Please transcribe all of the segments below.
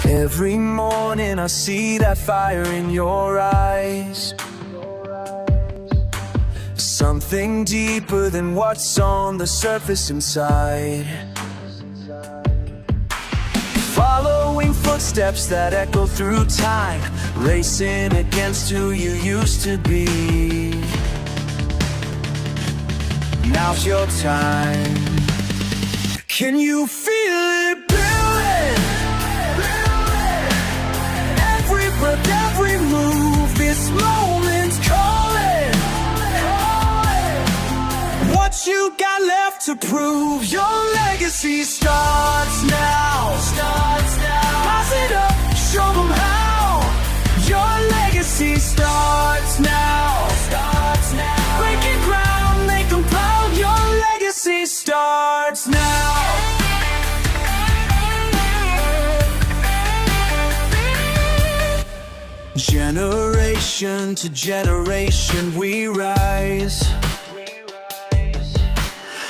Every morning I see that fire in your eyes. Something deeper than what's on the surface inside. Following footsteps that echo through time, racing against who you used to be. Now's your time. Can you feel it building? Every breath, every move, this moment's calling. What you got left to prove? Your legacy starts now. Rise it up, show them how. Your legacy starts now. Breaking ground, make them proud. Your legacy starts now. Generation to generation we rise.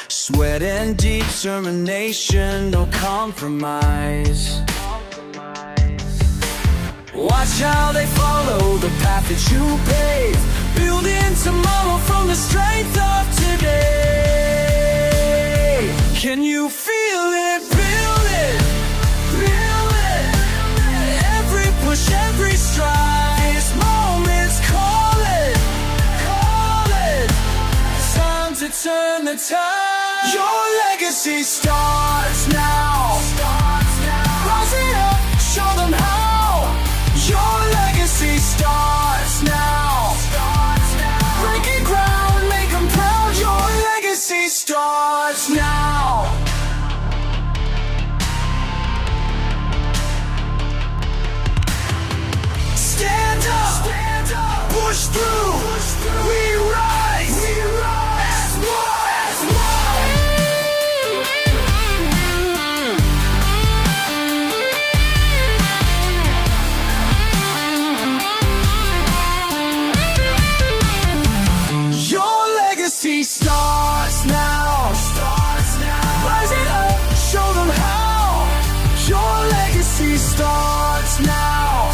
Sweat and determination, no compromise. Watch how they follow the path that you pave, building tomorrow from the strength of today. Can you feel it? Feel it. Every push, every stride, this moment's calling. Time to turn the tide. Your legacy starts now. Rise it up, show them how. Your legacy starts now. Breaking ground, make them proud. Your legacy starts now. Stand up, push through. We rise. As Your legacy starts now. Rise it up, show them how. Your legacy starts now.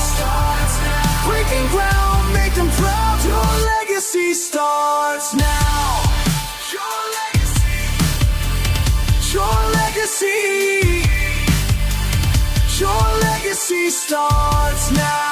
Breaking ground, make them proud. Your legacy starts now. Your legacy. Your legacy starts now.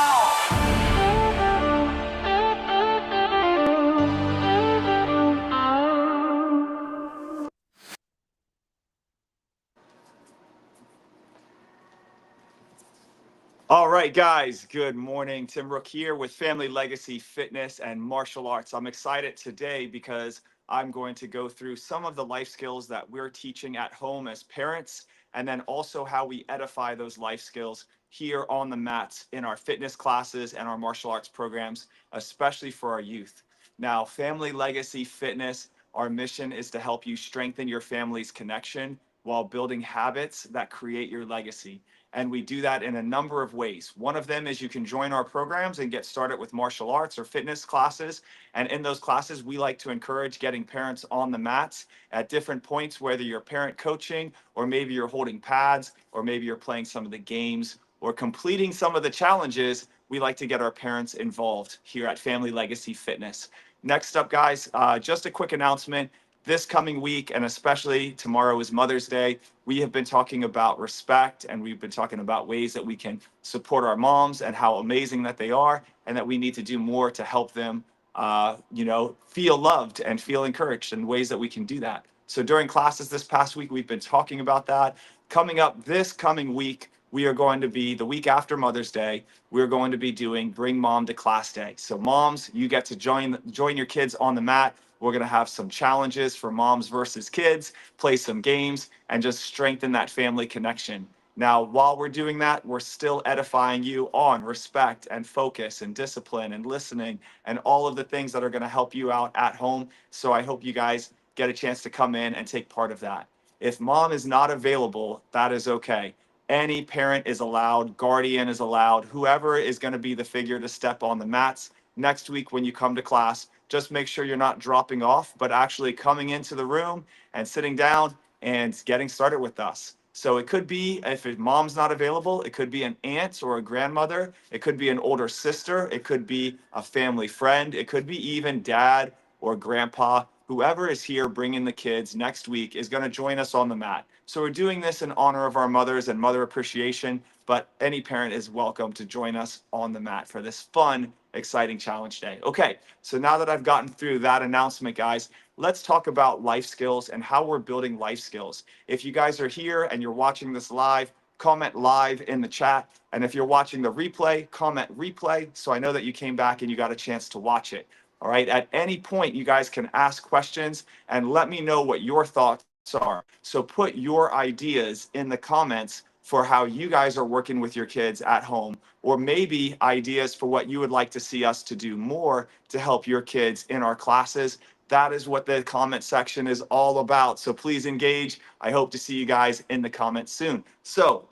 All right, guys, good morning. Tim Rook here with Family Legacy Fitness and Martial Arts. I'm excited today because I'm going to go through some of the life skills that we're teaching at home as parents, and then also how we edify those life skills here on the mats in our fitness classes and our martial arts programs, especially for our youth. Now, Family Legacy Fitness, our mission is to help you strengthen your family's connection while building habits that create your legacy. And we do that in a number of ways. One of them is you can join our programs and get started with martial arts or fitness classes. And in those classes, we like to encourage getting parents on the mats at different points, whether you're parent coaching, or maybe you're holding pads, or maybe you're playing some of the games, or completing some of the challenges. We like to get our parents involved here at Family Legacy Fitness. Next up, guys, just a quick announcement. This coming week, and especially tomorrow is Mother's Day, we have been talking about respect, and we've been talking about ways that we can support our moms and how amazing that they are, and that we need to do more to help them, feel loved and feel encouraged, and ways that we can do that. So during classes this past week, we've been talking about that. Coming up this coming week, we are going to be the week after Mother's Day. We're going to be doing Bring Mom to Class Day. So moms, you get to join your kids on the mat. We're going to have some challenges for moms versus kids, play some games, and just strengthen that family connection. Now, while we're doing that, we're still edifying you on respect and focus and discipline and listening and all of the things that are going to help you out at home. So I hope you guys get a chance to come in and take part of that. If mom is not available, that is okay. Any parent is allowed, guardian is allowed, whoever is going to be the figure to step on the mats next week when you come to class. Just make sure you're not dropping off, but actually coming into the room and sitting down and getting started with us. So it could be, if mom's not available, it could be an aunt or a grandmother. It could be an older sister. It could be a family friend. It could be even dad or grandpa. Whoever is here bringing the kids next week is going to join us on the mat. So we're doing this in honor of our mothers and mother appreciation, but any parent is welcome to join us on the mat for this fun, exciting challenge day. Okay, so now that I've gotten through that announcement, guys, let's talk about life skills and how we're building life skills. If you guys are here and you're watching this live, comment live in the chat. And if you're watching the replay, comment replay so I know that you came back and you got a chance to watch it. All right, at any point, you guys can ask questions and let me know what your thoughts are. So put your ideas in the comments for how you guys are working with your kids at home, or maybe ideas for what you would like to see us to do more to help your kids in our classes. That is what the comment section is all about. So please engage. I hope to see you guys in the comments soon. So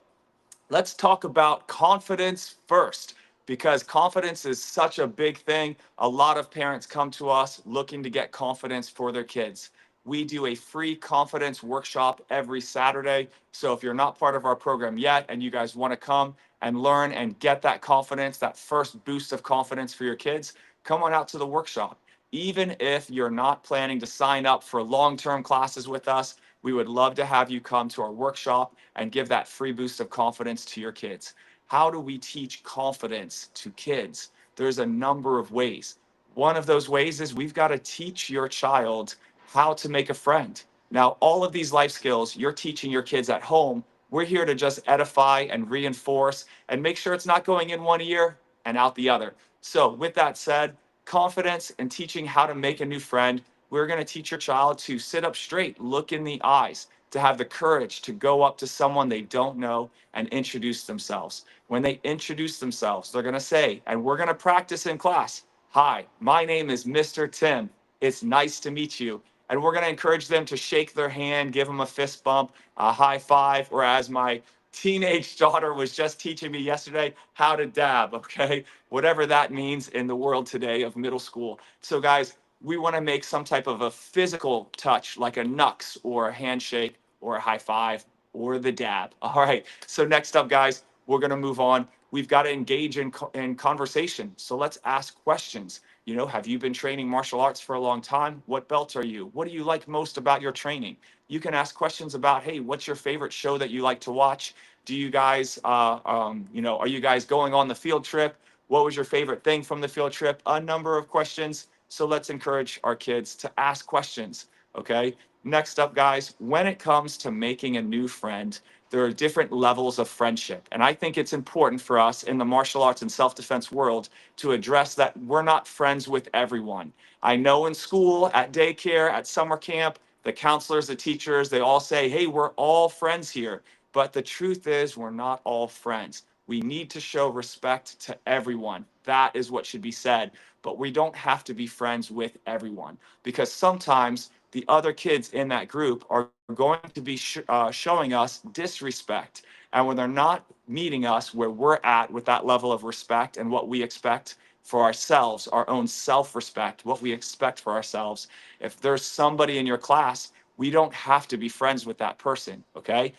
let's talk about confidence first, because confidence is such a big thing. A lot of parents come to us looking to get confidence for their kids. We do a free confidence workshop every Saturday. So if you're not part of our program yet and you guys want to come and learn and get that confidence, that first boost of confidence for your kids, come on out to the workshop. Even if you're not planning to sign up for long-term classes with us, we would love to have you come to our workshop and give that free boost of confidence to your kids. How do we teach confidence to kids? There's a number of ways. One of those ways is we've got to teach your child how to make a friend. Now, all of these life skills you're teaching your kids at home, we're here to just edify and reinforce and make sure it's not going in one ear and out the other. So with that said, confidence and teaching how to make a new friend, we're going to teach your child to sit up straight, look in the eyes, to have the courage to go up to someone they don't know and introduce themselves. When they introduce themselves, they're going to say, and we're going to practice in class, "Hi, my name is Mr. Tim. It's nice to meet you." And we're going to encourage them to shake their hand, give them a fist bump, a high five, or as my teenage daughter was just teaching me yesterday, how to dab, okay? Whatever that means in the world today of middle school. So guys, we want to make some type of a physical touch, like a knucks or a handshake or a high five or the dab. All right. So next up, guys, we're going to move on. We've got to engage in conversation. So let's ask questions. You know, have you been training martial arts for a long time? What belt are you? What do you like most about your training? You can ask questions about, hey, what's your favorite show that you like to watch? Do you guys, are you guys going on the field trip? What was your favorite thing from the field trip? A number of questions. So let's encourage our kids to ask questions, okay? Next up, guys, when it comes to making a new friend, there are different levels of friendship. And I think it's important for us in the martial arts and self-defense world to address that we're not friends with everyone. I know in school, at daycare, at summer camp, the counselors, the teachers, they all say, hey, we're all friends here. But the truth is, we're not all friends. We need to show respect to everyone. That is what should be said. But we don't have to be friends with everyone, because sometimes the other kids in that group are going to be showing us disrespect. And when they're not meeting us where we're at with that level of respect and what we expect for ourselves, our own self-respect, what we expect for ourselves, if there's somebody in your class, we don't have to be friends with that person, okay?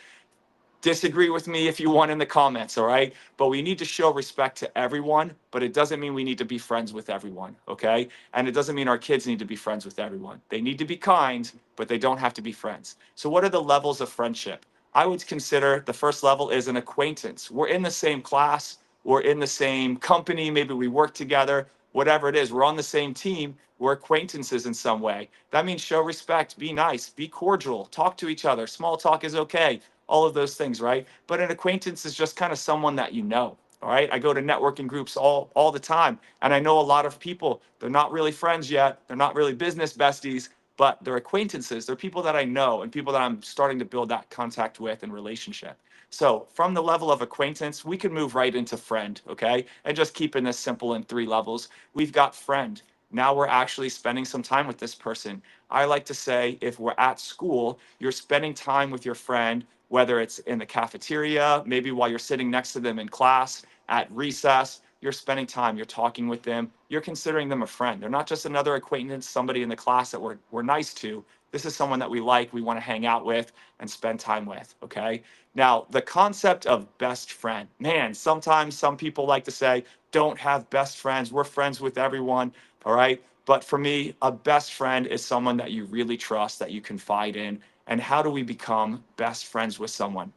Disagree with me if you want in the comments, all right? But we need to show respect to everyone, but it doesn't mean we need to be friends with everyone, okay? And it doesn't mean our kids need to be friends with everyone. They need to be kind, but they don't have to be friends. So what are the levels of friendship? I would consider the first level is an acquaintance. We're in the same class, we're in the same company, maybe we work together, whatever it is, we're on the same team, we're acquaintances in some way. That means show respect, be nice, be cordial, talk to each other. Small talk is okay. All of those things, right? But an acquaintance is just kind of someone that you know, all right? I go to networking groups all the time, and I know a lot of people. They're not really friends yet. They're not really business besties, but they're acquaintances. They're people that I know and people that I'm starting to build that contact with and relationship. So from the level of acquaintance, we can move right into friend, okay? And just keeping this simple in 3 levels. We've got friend. Now we're actually spending some time with this person. I like to say, if we're at school, you're spending time with your friend, whether it's in the cafeteria, maybe while you're sitting next to them in class, at recess, you're spending time, you're talking with them, you're considering them a friend. They're not just another acquaintance, somebody in the class that we're nice to. This is someone that we like, we want to hang out with and spend time with. Okay. Now, the concept of best friend, man, sometimes some people like to say, don't have best friends. We're friends with everyone. All right. But for me, a best friend is someone that you really trust, that you confide in. And how do we become best friends with someone?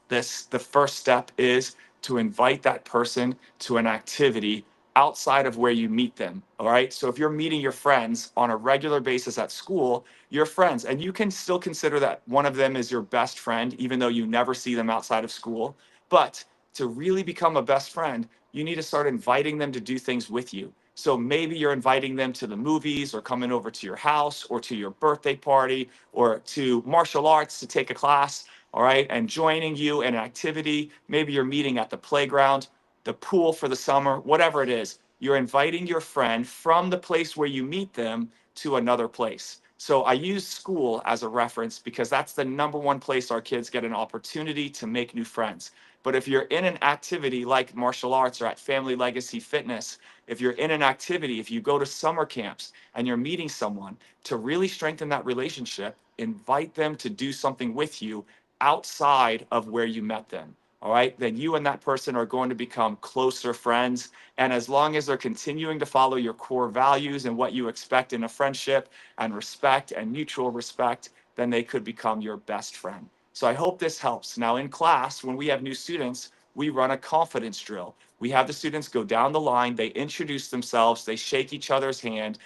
The first step is to invite that person to an activity outside of where you meet them. All right. So if you're meeting your friends on a regular basis at school, you're friends, and you can still consider that one of them is your best friend, even though you never see them outside of school. But to really become a best friend, you need to start inviting them to do things with you. So maybe you're inviting them to the movies, or coming over to your house, or to your birthday party, or to martial arts to take a class. All right. And joining you in an activity. Maybe you're meeting at the playground, the pool for the summer, whatever it is. You're inviting your friend from the place where you meet them to another place. So I use school as a reference because that's the number one place our kids get an opportunity to make new friends. But if you're in an activity like martial arts or at Family Legacy Fitness, if you're in an activity, if you go to summer camps and you're meeting someone, to really strengthen that relationship, invite them to do something with you outside of where you met them. All right, then you and that person are going to become closer friends. And as long as they're continuing to follow your core values and what you expect in a friendship, and respect and mutual respect, then they could become your best friend. So I hope this helps. Now, in class, when we have new students, we run a confidence drill. We have the students go down the line, they introduce themselves, they shake each other's hand,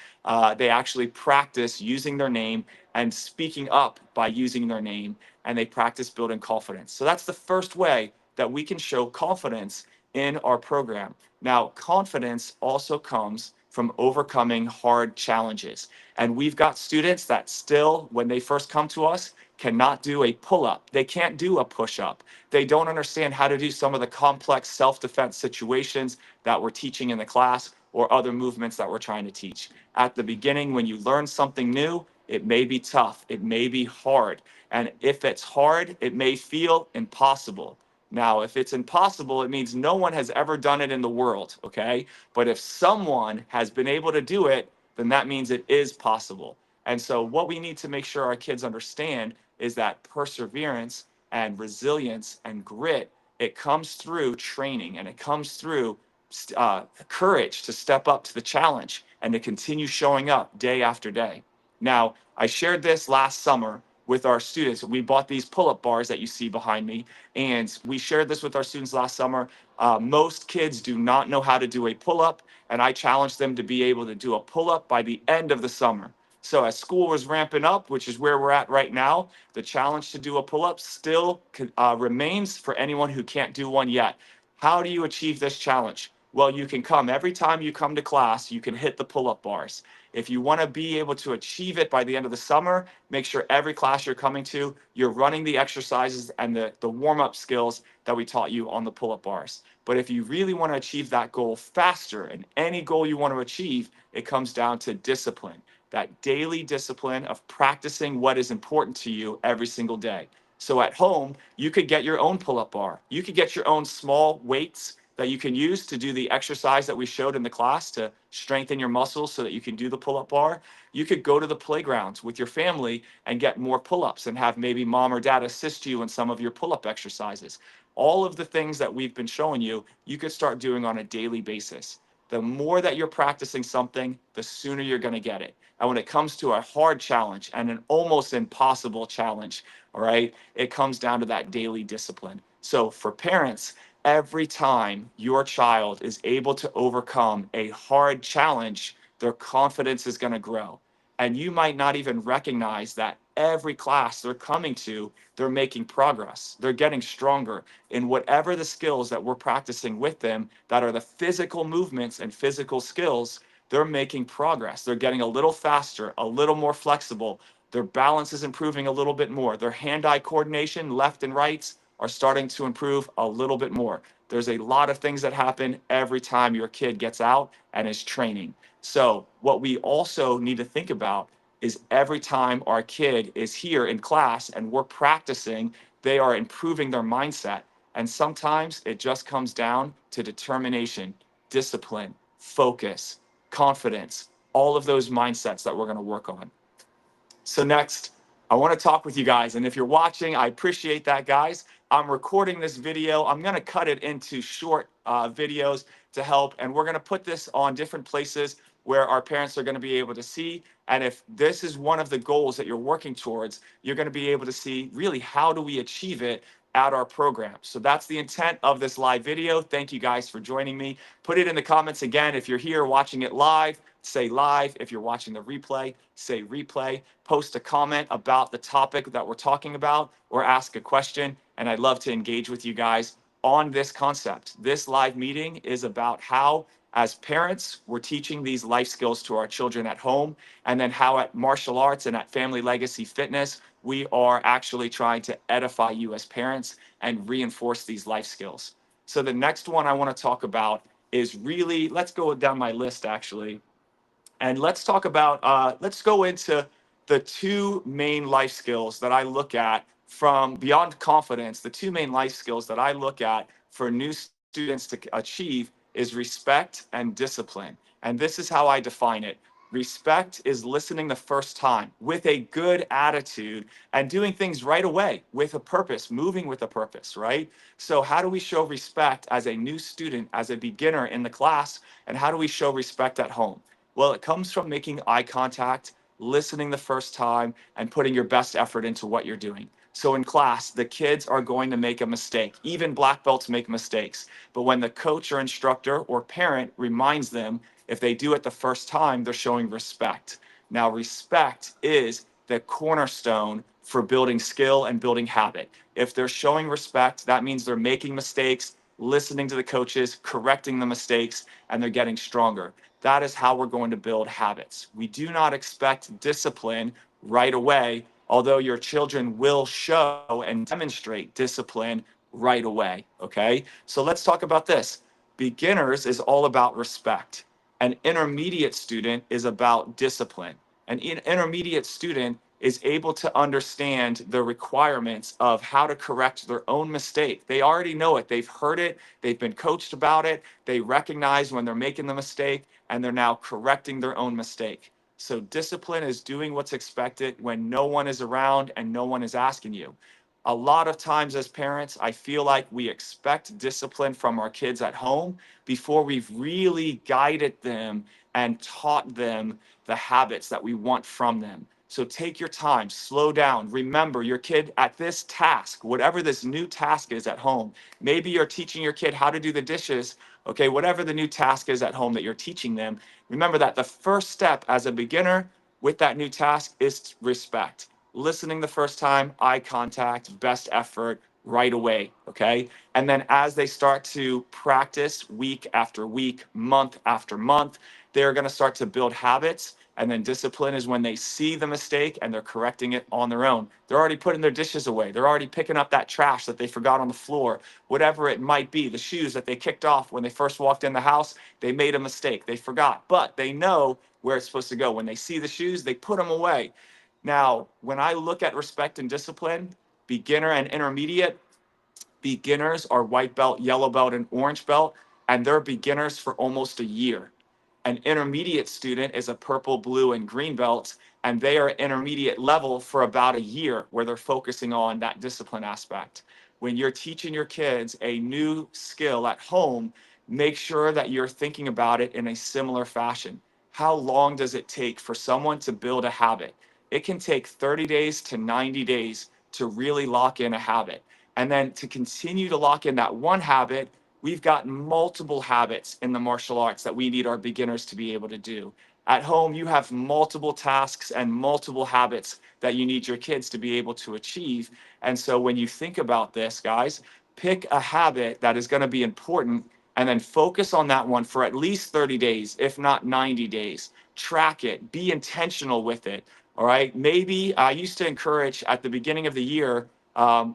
they actually practice using their name and speaking up by using their name, and they practice building confidence. So that's the first way that we can show confidence in our program. Now, confidence also comes from overcoming hard challenges. And we've got students that still, when they first come to us, cannot do a pull up. They can't do a push up. They don't understand how to do some of the complex self defense situations that we're teaching in the class, or other movements that we're trying to teach. At the beginning, when you learn something new, it may be tough, it may be hard. And if it's hard, it may feel impossible. Now, if it's impossible, it means no one has ever done it in the world, okay? But if someone has been able to do it, then that means it is possible. And so, what we need to make sure our kids understand is that perseverance and resilience and grit, it comes through training, and it comes through courage to step up to the challenge and to continue showing up day after day. Now, I shared this last summer with our students. We bought these pull-up bars that you see behind me, and we shared this with our students last summer. Most kids do not know how to do a pull-up, and I challenged them to be able to do a pull-up by the end of the summer. So as school was ramping up, which is where we're at right now, the challenge to do a pull-up still remains for anyone who can't do one yet. How do you achieve this challenge? Well, you can come every time you come to class, you can hit the pull-up bars. If you want to be able to achieve it by the end of the summer, make sure every class you're coming to, you're running the exercises and the warm-up skills that we taught you on the pull-up bars. But if you really want to achieve that goal faster, and any goal you want to achieve, it comes down to discipline, that daily discipline of practicing what is important to you every single day. So at home, you could get your own pull-up bar. You could get your own small weights that you can use to do the exercise that we showed in the class to strengthen your muscles so that you can do the pull-up bar. You could go to the playgrounds with your family and get more pull-ups, and have maybe mom or dad assist you in some of your pull-up exercises. All of the things that we've been showing you, you could start doing on a daily basis. The more that you're practicing something, the sooner you're going to get it. And when it comes to a hard challenge and an almost impossible challenge, all right, it comes down to that daily discipline. So for parents, every time your child is able to overcome a hard challenge, their confidence is going to grow. And you might not even recognize that every class they're coming to, they're making progress. They're getting stronger in whatever the skills that we're practicing with them, that are the physical movements and physical skills. They're making progress. They're getting a little faster, a little more flexible. Their balance is improving a little bit more. Their hand-eye coordination, left and right, are starting to improve a little bit more. There's a lot of things that happen every time your kid gets out and is training. So what we also need to think about is every time our kid is here in class and we're practicing, they are improving their mindset. And sometimes it just comes down to determination, discipline, focus, confidence, all of those mindsets that we're going to work on. So next, I want to talk with you guys. And if you're watching, I appreciate that, guys. I'm recording this video. I'm going to cut it into short videos to help. And we're going to put this on different places where our parents are going to be able to see. And if this is one of the goals that you're working towards, you're going to be able to see really how do we achieve it at our program. So that's the intent of this live video. Thank you guys for joining me. Put it in the comments again. If you're here watching it live, say live. If you're watching the replay, say replay. Post a comment about the topic that we're talking about or ask a question. And I'd love to engage with you guys on this concept. This live meeting is about how, as parents, we're teaching these life skills to our children at home, and then how at Martial Arts and at Family Legacy Fitness, we are actually trying to edify you as parents and reinforce these life skills. So the next one I want to talk about is really, let's go down my list actually. And let's talk about, let's go into the two main life skills that I look at from Beyond Confidence. The two main life skills that I look at for new students to achieve is respect and discipline. And this is how I define it. Respect is listening the first time with a good attitude and doing things right away with a purpose, moving with a purpose, right? So how do we show respect as a new student, as a beginner in the class? And how do we show respect at home? Well, it comes from making eye contact, listening the first time, and putting your best effort into what you're doing. So in class, the kids are going to make a mistake. Even black belts make mistakes. But when the coach or instructor or parent reminds them, if they do it the first time, they're showing respect. Now, respect is the cornerstone for building skill and building habit. If they're showing respect, that means they're making mistakes, listening to the coaches, correcting the mistakes, and they're getting stronger. That is how we're going to build habits. We do not expect discipline right away, although your children will show and demonstrate discipline right away, okay? So let's talk about this. Beginners is all about respect. An intermediate student is about discipline. An intermediate student is able to understand the requirements of how to correct their own mistake. They already know it. They've heard it. They've been coached about it. They recognize when they're making the mistake, and they're now correcting their own mistake. So discipline is doing what's expected when no one is around and no one is asking you. A lot of times as parents, I feel like we expect discipline from our kids at home before we've really guided them and taught them the habits that we want from them. So take your time, slow down. Remember your kid at this task, whatever this new task is at home. Maybe you're teaching your kid how to do the dishes. Okay, whatever the new task is at home that you're teaching them, remember that the first step as a beginner with that new task is respect. Listening the first time, eye contact, best effort right away, okay? And then as they start to practice week after week, month after month, they're gonna start to build habits. And then discipline is when they see the mistake and they're correcting it on their own. They're already putting their dishes away. They're already picking up that trash that they forgot on the floor, whatever it might be, the shoes that they kicked off when they first walked in the house, they made a mistake, they forgot, but they know where it's supposed to go. When they see the shoes, they put them away. Now, when I look at respect and discipline, beginner and intermediate, beginners are white belt, yellow belt, and orange belt, and they're beginners for almost a year. An intermediate student is a purple, blue, and green belt, and they are intermediate level for about a year where they're focusing on that discipline aspect. When you're teaching your kids a new skill at home, make sure that you're thinking about it in a similar fashion. How long does it take for someone to build a habit? It can take 30 days to 90 days to really lock in a habit. And then to continue to lock in that one habit, we've got multiple habits in the martial arts that we need our beginners to be able to do. At home, you have multiple tasks and multiple habits that you need your kids to be able to achieve. And so when you think about this, guys, pick a habit that is going to be important and then focus on that one for at least 30 days, if not 90 days. Track it, be intentional with it. All right. Maybe I used to encourage at the beginning of the year,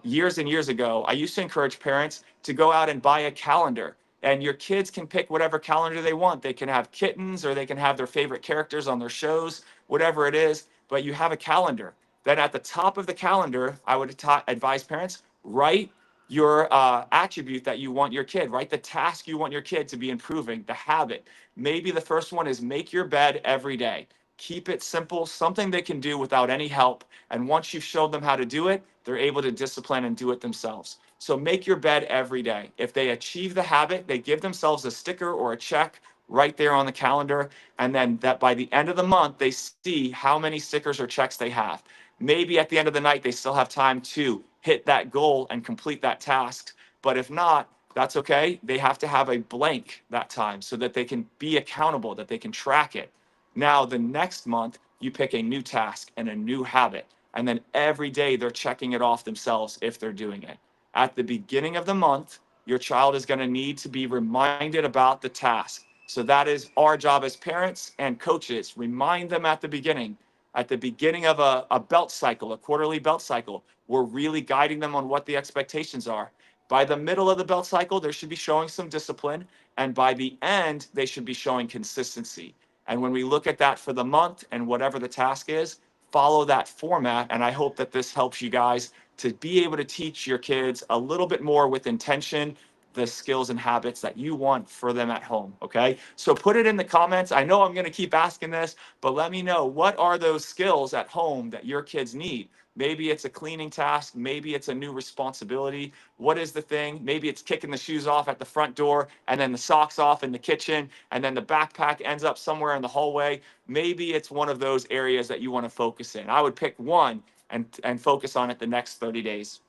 years and years ago, I used to encourage parents to go out and buy a calendar. And your kids can pick whatever calendar they want. They can have kittens or they can have their favorite characters on their shows, whatever it is, but you have a calendar. Then at the top of the calendar, I would advise parents, write your attribute that you want your kid, write the task you want your kid to be improving, the habit. Maybe the first one is make your bed every day. Keep it simple, something they can do without any help. And once you've showed them how to do it, they're able to discipline and do it themselves. So make your bed every day. If they achieve the habit, they give themselves a sticker or a check right there on the calendar. And then that by the end of the month, they see how many stickers or checks they have. Maybe at the end of the night, they still have time to hit that goal and complete that task. But if not, that's okay. They have to have a blank that time so that they can be accountable, that they can track it. Now, the next month, you pick a new task and a new habit. And then every day they're checking it off themselves if they're doing it. At the beginning of the month, your child is going to need to be reminded about the task. So that is our job as parents and coaches. Remind them at the beginning. At the beginning of a belt cycle, a quarterly belt cycle, we're really guiding them on what the expectations are. By the middle of the belt cycle, they should be showing some discipline. And by the end, they should be showing consistency. And when we look at that for the month and whatever the task is, follow that format. And I hope that this helps you guys to be able to teach your kids a little bit more with intention, the skills and habits that you want for them at home. Okay. So put it in the comments. I know I'm going to keep asking this, but let me know, what are those skills at home that your kids need? Maybe it's a cleaning task. Maybe it's a new responsibility. What is the thing? Maybe it's kicking the shoes off at the front door and then the socks off in the kitchen and then the backpack ends up somewhere in the hallway. Maybe it's one of those areas that you want to focus in. I would pick one and focus on it the next 30 days.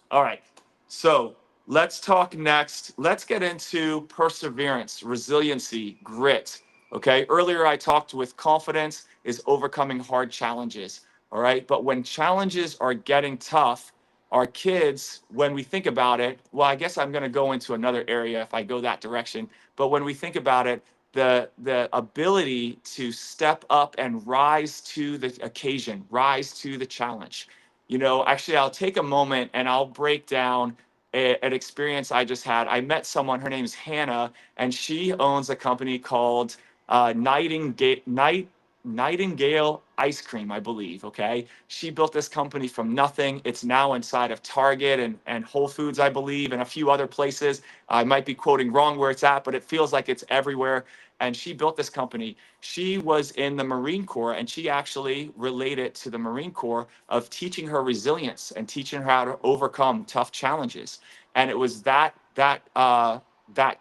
All right. So let's talk next. Let's get into perseverance, resiliency, grit. Okay. Earlier, I talked with confidence is overcoming hard challenges. All right. But when challenges are getting tough, our kids, when we think about it, well, I guess I'm going to go into another area if I go that direction. But when we think about it, the ability to step up and rise to the occasion, rise to the challenge. Actually, I'll take a moment and I'll break down an experience I just had. I met someone, her name's Hannah, and she owns a company called Nightingale Ice Cream, I believe. Okay. She built this company from nothing. It's now inside of Target and Whole Foods, I believe, and a few other places. I might be quoting wrong where it's at, but it feels like it's everywhere. And she built this company. She was in the Marine Corps, and she actually related to the Marine Corps of teaching her resilience and teaching her how to overcome tough challenges. And it was that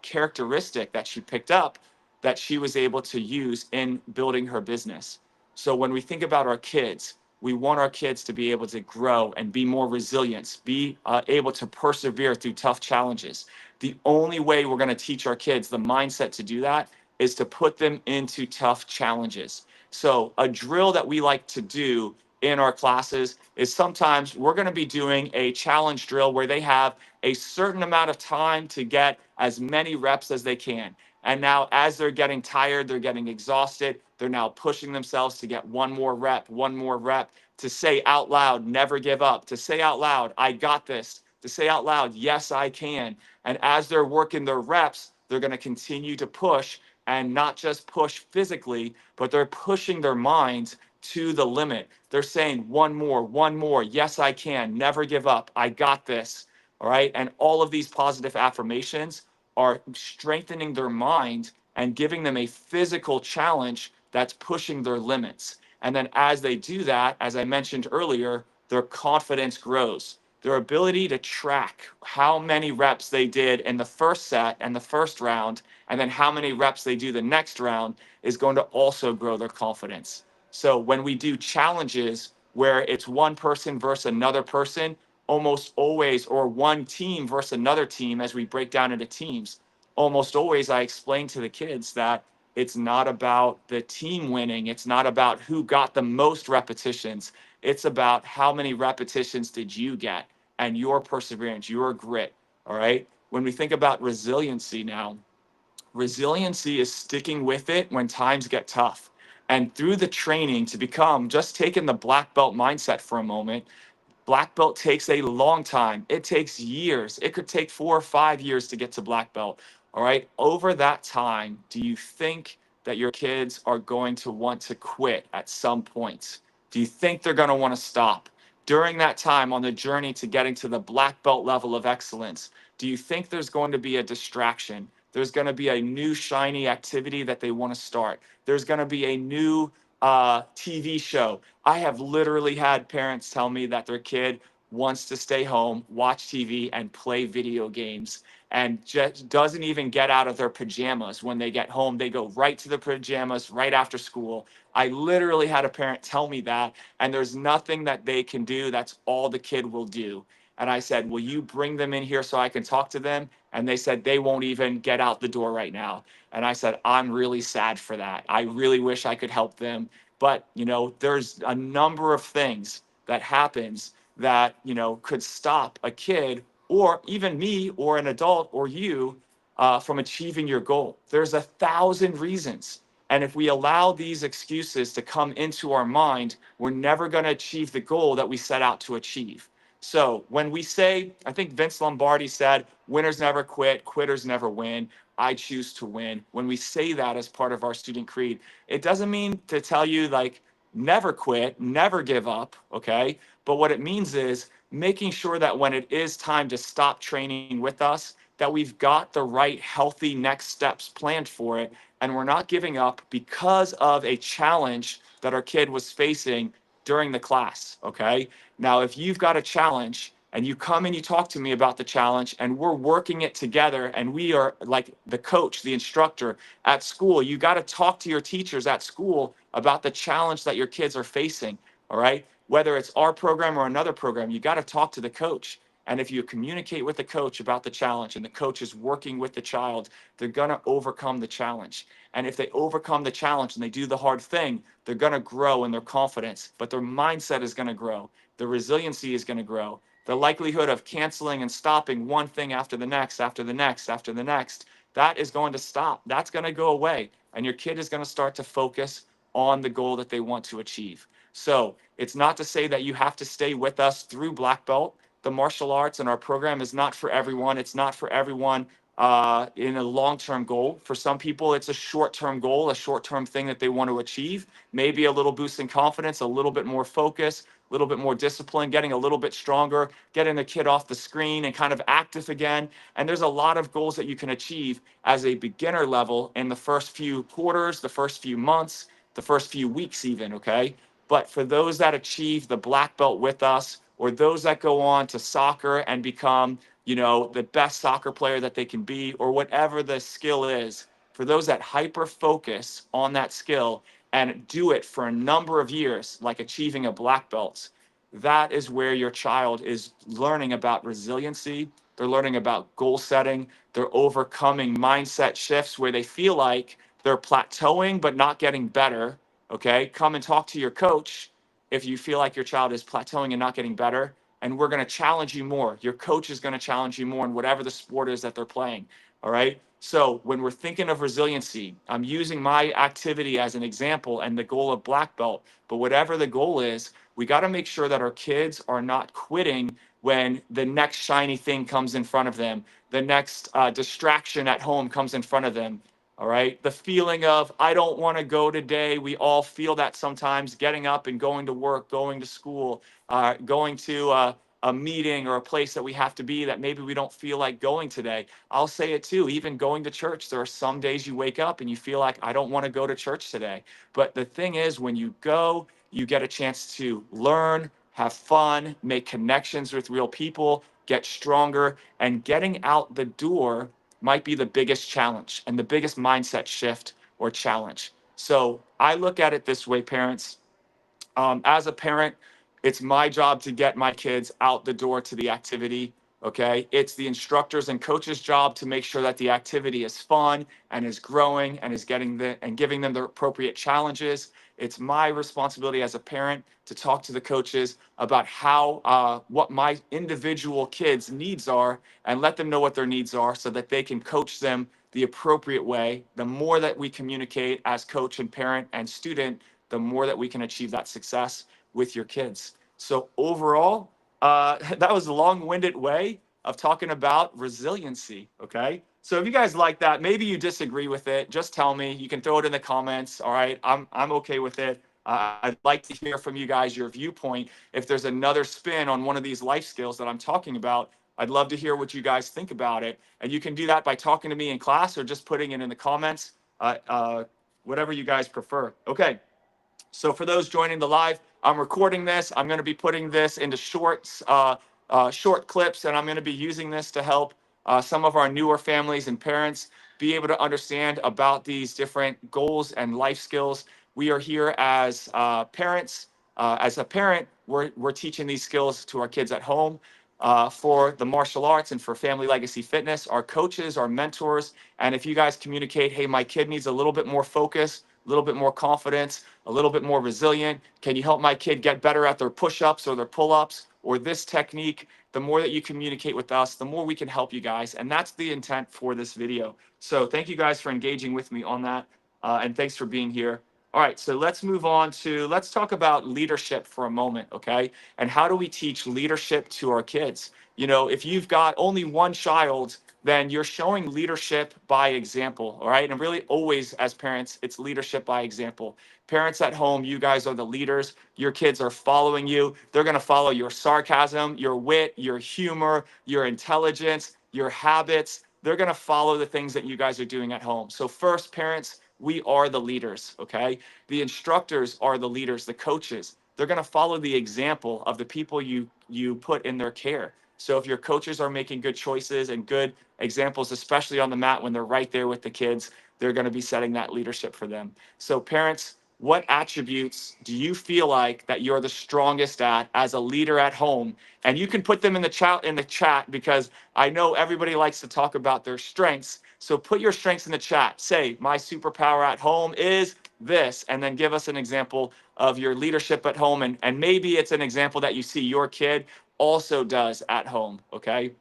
characteristic that she picked up that she was able to use in building her business. So when we think about our kids, we want our kids to be able to grow and be more resilient, be able to persevere through tough challenges. The only way we're going to teach our kids the mindset to do that is to put them into tough challenges. So a drill that we like to do in our classes is sometimes we're going to be doing a challenge drill where they have a certain amount of time to get as many reps as they can. And now, as they're getting tired, they're getting exhausted, they're now pushing themselves to get one more rep, to say out loud, never give up, to say out loud, I got this, to say out loud, yes, I can. And as they're working their reps, they're going to continue to push, and not just push physically, but they're pushing their minds to the limit. They're saying one more, yes, I can, never give up, I got this. All right. And all of these positive affirmations are strengthening their mind and giving them a physical challenge that's pushing their limits. And then as they do that, as I mentioned earlier, their confidence grows. Their ability to track how many reps they did in the first set and the first round, and then how many reps they do the next round, is going to also grow their confidence. So when we do challenges where it's one person versus another person, almost always, or one team versus another team, as we break down into teams, almost always I explain to the kids that it's not about the team winning. It's not about who got the most repetitions. It's about how many repetitions did you get and your perseverance, your grit. All right. When we think about resiliency now, resiliency is sticking with it when times get tough. And through the training to become, just taking the black belt mindset for a moment, black belt takes a long time. It takes years. It could take 4 or 5 years to get to black belt. All right. Over that time, do you think that your kids are going to want to quit at some point? Do you think they're going to want to stop? During that time on the journey to getting to the black belt level of excellence, do you think there's going to be a distraction? There's going to be a new shiny activity that they want to start. There's going to be a new TV show. I have literally had parents tell me that their kid wants to stay home, watch TV, and play video games, and just doesn't even get out of their pajamas when they get home. They go right to the pajamas right after school. I literally had a parent tell me that, and there's nothing that they can do. That's all the kid will do. And I said, will you bring them in here so I can talk to them? And they said they won't even get out the door right now. And I said, I'm really sad for that. I really wish I could help them. But, there's a number of things that happens that, could stop a kid or even me or an adult or you from achieving your goal. There's 1,000 reasons. And if we allow these excuses to come into our mind, we're never going to achieve the goal that we set out to achieve. So when we say, I think Vince Lombardi said, winners never quit, quitters never win. I choose to win. When we say that as part of our student creed, it doesn't mean to tell you like never quit, never give up, okay? But what it means is making sure that when it is time to stop training with us, that we've got the right healthy next steps planned for it, and we're not giving up because of a challenge that our kid was facing during the class, okay? Now, if you've got a challenge and you come and you talk to me about the challenge and we're working it together and we are like the coach, the instructor at school, you got to talk to your teachers at school about the challenge that your kids are facing, all right? Whether it's our program or another program, you got to talk to the coach. And if you communicate with the coach about the challenge and the coach is working with the child, they're going to overcome the challenge. And if they overcome the challenge and they do the hard thing, they're going to grow in their confidence, but their mindset is going to grow. The resiliency is going to grow. The likelihood of canceling and stopping one thing after the next, after the next, after the next, that is going to stop. That's going to go away. And your kid is going to start to focus on the goal that they want to achieve. So it's not to say that you have to stay with us through black belt. The martial arts and our program is not for everyone. It's not for everyone in a long-term goal. For some people, it's a short-term goal, a short-term thing that they want to achieve. Maybe a little boost in confidence, a little bit more focus, a little bit more discipline, getting a little bit stronger, getting the kid off the screen and kind of active again. And there's a lot of goals that you can achieve as a beginner level in the first few quarters, the first few months, the first few weeks even, okay? But for those that achieve the black belt with us, or those that go on to soccer and become, the best soccer player that they can be, or whatever the skill is, for those that hyper focus on that skill and do it for a number of years, like achieving a black belt, that is where your child is learning about resiliency. They're learning about goal setting. They're overcoming mindset shifts where they feel like they're plateauing but not getting better. Okay, come and talk to your coach if you feel like your child is plateauing and not getting better, and we're going to challenge you more. Your coach is going to challenge you more in whatever the sport is that they're playing. All right. So when we're thinking of resiliency, I'm using my activity as an example and the goal of black belt. But whatever the goal is, we got to make sure that our kids are not quitting when the next shiny thing comes in front of them, the next distraction at home comes in front of them. All right. The feeling of, I don't want to go today. We all feel that sometimes, getting up and going to work, going to school, going to a meeting or a place that we have to be that maybe we don't feel like going today. I'll say it too, even going to church. There are some days you wake up and you feel like, I don't want to go to church today. But the thing is, when you go, you get a chance to learn, have fun, make connections with real people, get stronger, and getting out the door might be the biggest challenge and the biggest mindset shift or challenge. So I look at it this way, parents. As a parent, it's my job to get my kids out the door to the activity. Okay. It's the instructors and coaches' job to make sure that the activity is fun and is growing and is giving them the appropriate challenges. It's my responsibility as a parent to talk to the coaches about what my individual kids' needs are and let them know what their needs are so that they can coach them the appropriate way. The more that we communicate as coach and parent and student, the more that we can achieve that success with your kids. So overall, that was a long-winded way of talking about resiliency, okay? So if you guys like that, maybe you disagree with it, just tell me. You can throw it in the comments, all right? I'm okay with it. I'd like to hear from you guys, your viewpoint. If there's another spin on one of these life skills that I'm talking about, I'd love to hear what you guys think about it. And you can do that by talking to me in class or just putting it in the comments, whatever you guys prefer. Okay. So for those joining the live, I'm recording this. I'm going to be putting this into shorts, short clips, and I'm going to be using this to help some of our newer families and parents be able to understand about these different goals and life skills. We are here as parents. As a parent, we're teaching these skills to our kids at home. For the martial arts and for Family Legacy Fitness, our coaches, our mentors, and if you guys communicate, hey, my kid needs a little bit more focus, a little bit more confidence, a little bit more resilient. Can you help my kid get better at their push-ups or their pull-ups or this technique? The more that you communicate with us, the more we can help you guys. And that's the intent for this video. So thank you guys for engaging with me on that. And thanks for being here. All right, so let's move on to, let's talk about leadership for a moment, okay? And how do we teach leadership to our kids? You know, if you've got only one child, then you're showing leadership by example, all right? And really always as parents, it's leadership by example. Parents at home, you guys are the leaders. Your kids are following you. They're gonna follow your sarcasm, your wit, your humor, your intelligence, your habits. They're gonna follow the things that you guys are doing at home. So first, parents, we are the leaders, okay? The instructors are the leaders, the coaches. They're gonna follow the example of the people you put in their care. So if your coaches are making good choices and good examples, especially on the mat when they're right there with the kids, they're gonna be setting that leadership for them. So parents, what attributes do you feel like that you're the strongest at as a leader at home? And you can put them in the chat because I know everybody likes to talk about their strengths. So put your strengths in the chat. Say, my superpower at home is this, and then give us an example of your leadership at home. And maybe it's an example that you see your kid also does at home, okay?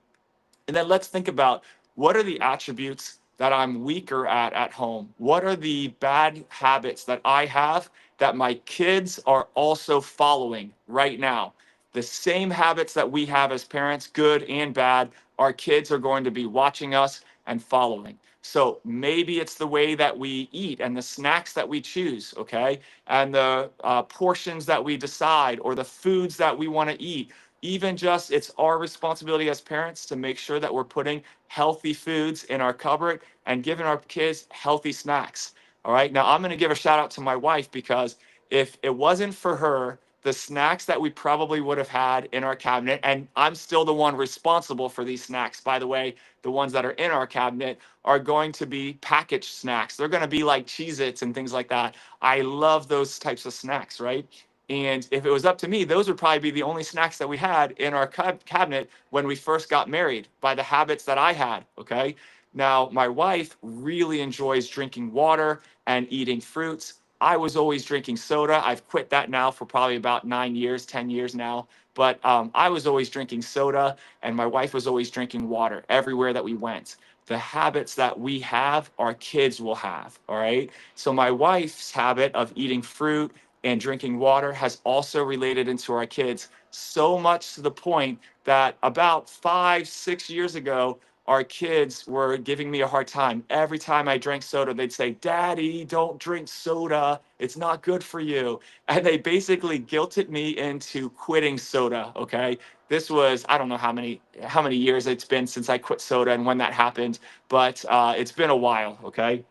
And then let's think about what are the attributes that I'm weaker at home? What are the bad habits that I have that my kids are also following right now? The same habits that we have as parents, good and bad, our kids are going to be watching us and following. So maybe it's the way that we eat and the snacks that we choose, okay? And the portions that we decide or the foods that we want to eat. Even just it's our responsibility as parents to make sure that we're putting healthy foods in our cupboard and giving our kids healthy snacks. All right. Now I'm going to give a shout out to my wife because if it wasn't for her, the snacks that we probably would have had in our cabinet, and I'm still the one responsible for these snacks, by the way, the ones that are in our cabinet are going to be packaged snacks. They're going to be like Cheez-Its and things like that. I love those types of snacks, right? And if it was up to me, those would probably be the only snacks that we had in our cabinet when we first got married by the habits that I had. Okay. Now, my wife really enjoys drinking water and eating fruits. I was always drinking soda. I've quit that now for probably about 9 years, 10 years now. But I was always drinking soda, and my wife was always drinking water everywhere that we went. The habits that we have, our kids will have. All right. So, my wife's habit of eating fruit and drinking water has also related into our kids, so much to the point that about 5, 6 years ago, our kids were giving me a hard time. Every time I drank soda, they'd say, Daddy, don't drink soda. It's not good for you. And they basically guilted me into quitting soda. Okay. This was, I don't know how many years it's been since I quit soda and when that happened, but it's been a while. Okay.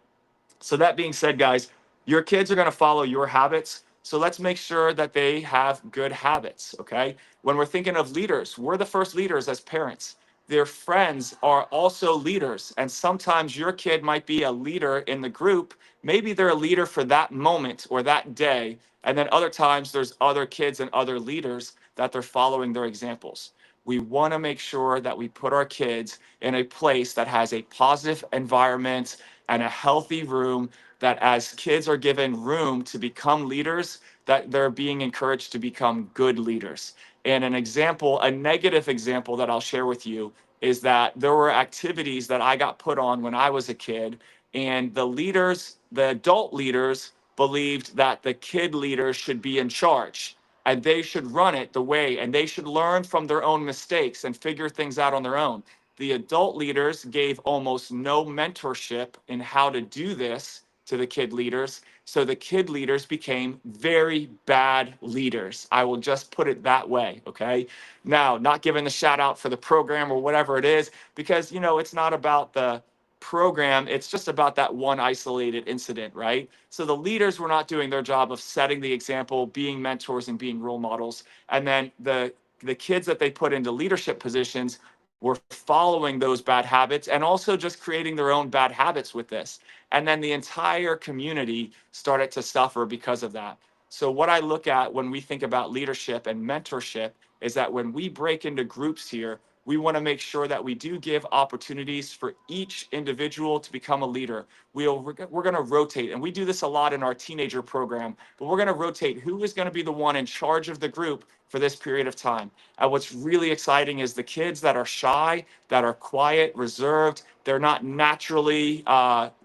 So that being said, guys, your kids are going to follow your habits. So let's make sure that they have good habits, okay? When we're thinking of leaders, we're the first leaders as parents. Their friends are also leaders. And sometimes your kid might be a leader in the group. Maybe they're a leader for that moment or that day. And then other times there's other kids and other leaders that they're following their examples. We want to make sure that we put our kids in a place that has a positive environment and a healthy room, that as kids are given room to become leaders, that they're being encouraged to become good leaders. And an example, a negative example that I'll share with you is that there were activities that I got put on when I was a kid, and the leaders, the adult leaders, believed that the kid leaders should be in charge and they should run it the way, and they should learn from their own mistakes and figure things out on their own. The adult leaders gave almost no mentorship in how to do this to the kid leaders. So the kid leaders became very bad leaders. I will just put it that way. Okay. Now, not giving the shout out for the program or whatever it is, because, you know, it's not about the program, it's just about that one isolated incident, right? So the leaders were not doing their job of setting the example, being mentors and being role models. And then the kids that they put into leadership positions were following those bad habits and also just creating their own bad habits with this. And then the entire community started to suffer because of that. So what I look at when we think about leadership and mentorship is that when we break into groups here, we want to make sure that we do give opportunities for each individual to become a leader. We're going to rotate, and we do this a lot in our teenager program, but we're going to rotate who is going to be the one in charge of the group for this period of time. And what's really exciting is the kids that are shy, that are quiet, reserved, they're not naturally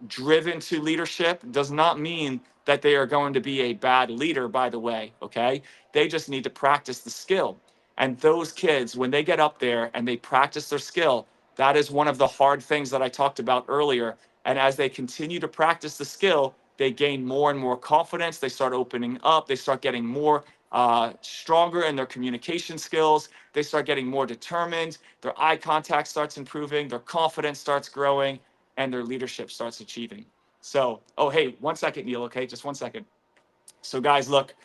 driven to leadership, does not mean that they are going to be a bad leader, by the way, okay? They just need to practice the skill. And those kids, when they get up there and they practice their skill, that is one of the hard things that I talked about earlier. And as they continue to practice the skill, they gain more and more confidence. They start opening up. They start getting more stronger in their communication skills. They start getting more determined. Their eye contact starts improving. Their confidence starts growing, and their leadership starts achieving. So, oh, hey, 1 second, Neil, okay? Just 1 second. So guys, look,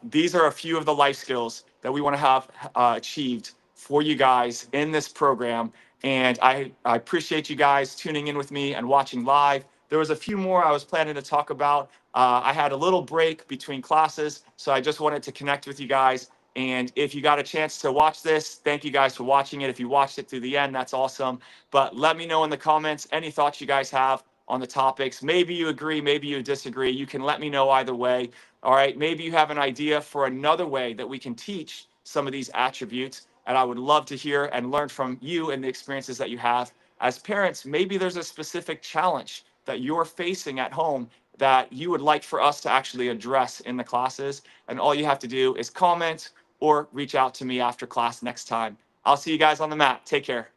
these are a few of the life skills that we want to have achieved for you guys in this program. And I appreciate you guys tuning in with me and watching live. There was a few more I was planning to talk about. I had a little break between classes, so I just wanted to connect with you guys. And if you got a chance to watch this, thank you guys for watching it. If you watched it through the end, that's awesome. But let me know in the comments any thoughts you guys have on the topics. Maybe you agree, maybe you disagree. You can let me know either way. All right, maybe you have an idea for another way that we can teach some of these attributes. And I would love to hear and learn from you and the experiences that you have. As parents, maybe there's a specific challenge that you're facing at home that you would like for us to actually address in the classes. And all you have to do is comment or reach out to me after class next time. I'll see you guys on the mat. Take care.